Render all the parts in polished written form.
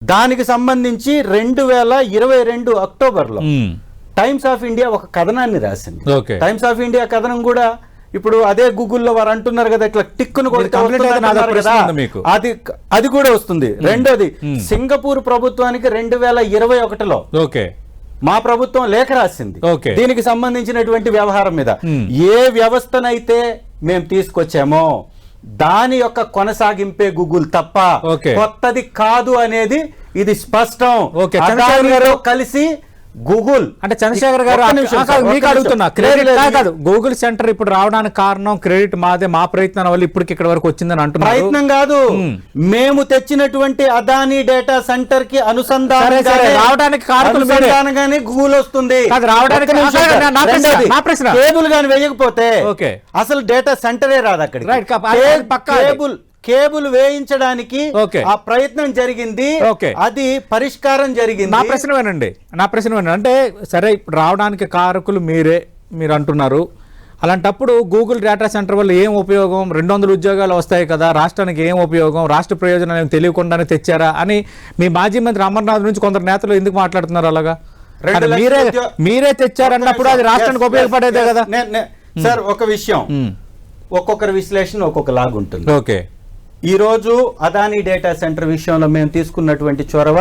దానికి సంబంధించి 2022 అక్టోబర్లో టైమ్స్ ఆఫ్ ఇండియా ఒక కథనాన్ని రాసింది. టైమ్స్ ఆఫ్ ఇండియా కథనం కూడా ఇప్పుడు అదే గూగుల్లో వారు అంటున్నారు కదా, ఇట్లా టిక్కును అది కూడా వస్తుంది. రెండోది, సింగపూర్ ప్రభుత్వానికి 2021లో మా ప్రభుత్వం లేఖ రాసింది దీనికి సంబంధించినటువంటి వ్యవహారం మీద. ఏ వ్యవస్థనైతే మేము తీసుకొచ్చామో దాని యొక్క కొనసాగింపే గూగుల్ తప్ప కొత్తది కాదు అనేది ఇది స్పష్టం. కలిసి గూగుల్ అంటే చంద్రశేఖర్ గారు మీకు అడుగుతున్నా, క్రెడిట్ కాదు గూగుల్ సెంటర్ ఇప్పుడు రావడానికి కారణం క్రెడిట్ మాదే, మా ప్రయత్నం వల్ల ఇప్పటికి ఇక్కడ వరకు వచ్చిందని అంటున్నారు. ప్రయత్నం కాదు, మేము తెచ్చినటువంటి అదానీ డేటా సెంటర్ కి రావడానికి కారణంగానే గూగుల్ వస్తుంది. కేబుల్ గాని వేయకపోతే అసలు డేటా సెంటరే రాదు అక్కడికి. కేబుల్ వేయించడానికి ఆ ప్రయత్నం జరిగింది, అది పరిష్కారం జరిగింది. నా ప్రశ్న వినండి, అంటే సరే ఇప్పుడు రావడానికి కారకులు మీరు అంటున్నారు. అలాంటప్పుడు గూగుల్ డేటా సెంటర్ వల్ల ఏం ఉపయోగం? 200 ఉద్యోగాలు వస్తాయి కదా, రాష్ట్రానికి ఏం ఉపయోగం? రాష్ట్ర ప్రయోజనాలు తెలియకుండానే తెచ్చారా అని మీ మాజీ మంత్రి అమర్నాథ్ నుంచి కొందరు నేతలు ఎందుకు మాట్లాడుతున్నారు అలాగా? మీరే తెచ్చారన్నప్పుడు అది రాష్ట్రానికి ఉపయోగపడేదే కదా. సార్ ఒక విషయం, ఒక్కొక్కరి విశ్లేషణ ఒక్కొక్క లాగా ఉంటుంది. ఈ రోజు అదానీ డేటా సెంటర్ విషయంలో మేము తీసుకున్నటువంటి చొరవ,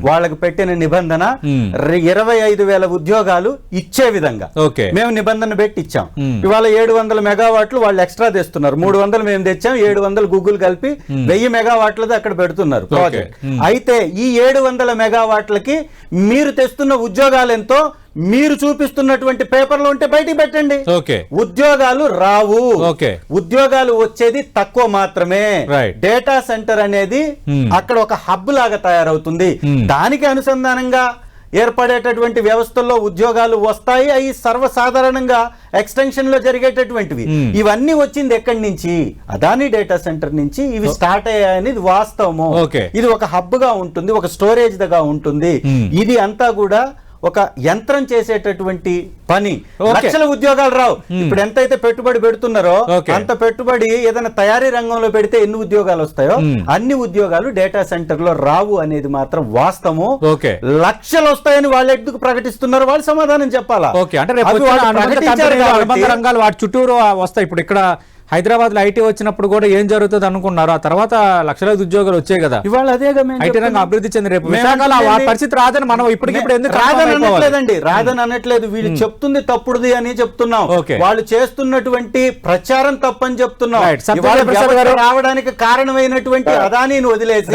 వాళ్ళకి పెట్టిన నిబంధన 25,000 ఉద్యోగాలు ఇచ్చే విధంగా మేము నిబంధన పెట్టి ఇచ్చాం. ఇవాళ 700 మెగావాట్లు వాళ్ళు ఎక్స్ట్రా తెస్తున్నారు. 300 మేము తెచ్చాం, 700 గూగుల్ కలిపి 1000 మెగావాట్లది అక్కడ పెడుతున్నారు ప్రాజెక్ట్. అయితే ఈ 700 మెగావాట్లకి మీరు తెస్తున్న ఉద్యోగాలు ఎంతో మీరు చూపిస్తున్నటువంటి పేపర్లో ఉంటే బయటికి పెట్టండి. ఉద్యోగాలు రావు, ఉద్యోగాలు వచ్చేది తక్కువ మాత్రమే. డేటా సెంటర్ అనేది అక్కడ ఒక హబ్ లాగా తయారవుతుంది. దానికి అనుసంధానంగా ఏర్పడేటటువంటి వ్యవస్థల్లో ఉద్యోగాలు వస్తాయి. అవి సర్వసాధారణంగా ఎక్స్టెన్షన్ లో జరిగేటటువంటివి. ఇవన్నీ వచ్చింది ఎక్కడి నుంచి? అదానీ డేటా సెంటర్ నుంచి ఇవి స్టార్ట్ అయ్యాయని వాస్తవము. ఇది ఒక హబ్ గా ఉంటుంది, ఒక స్టోరేజ్ గా ఉంటుంది. ఇది అంతా కూడా ఒక యంత్రం చేసేటటువంటి పని. లక్షల ఉద్యోగాలు రావు. ఇప్పుడు ఎంతైతే పెట్టుబడి పెడుతున్నారో అంత పెట్టుబడి ఏదైనా తయారీ రంగంలో పెడితే ఎన్ని ఉద్యోగాలు వస్తాయో అన్ని ఉద్యోగాలు డేటా సెంటర్ లో రావు అనేది మాత్రం వాస్తవము. లక్షలు వస్తాయని వాళ్ళు ఎందుకు ప్రకటిస్తున్నారు? వాళ్ళు సమాధానం చెప్పాలా? రంగాలు వాటి చుట్టూరు వస్తాయి. ఇప్పుడు ఇక్కడ హైదరాబాద్ లో ఐటీ వచ్చినప్పుడు కూడా ఏం జరుగుతుంది అనుకున్నారు, ఆ తర్వాత లక్షలాది ఉద్యోగాలు వచ్చాయి కదా. ఇవాళ అదేగా ఐటీ రంగం అభివృద్ధి చెంది రేపు పరిస్థితి రాదని మనం ఇప్పటికిప్పుడు ఎందుకు రాదని అనట్లేదు. వీళ్ళు చెప్తుంది తప్పుడుది అని చెప్తున్నాం. వాళ్ళు చేస్తున్నటువంటి ప్రచారం తప్పని చెప్తున్నాం. రావడానికి కారణమైనటువంటి అదానీని వదిలేసి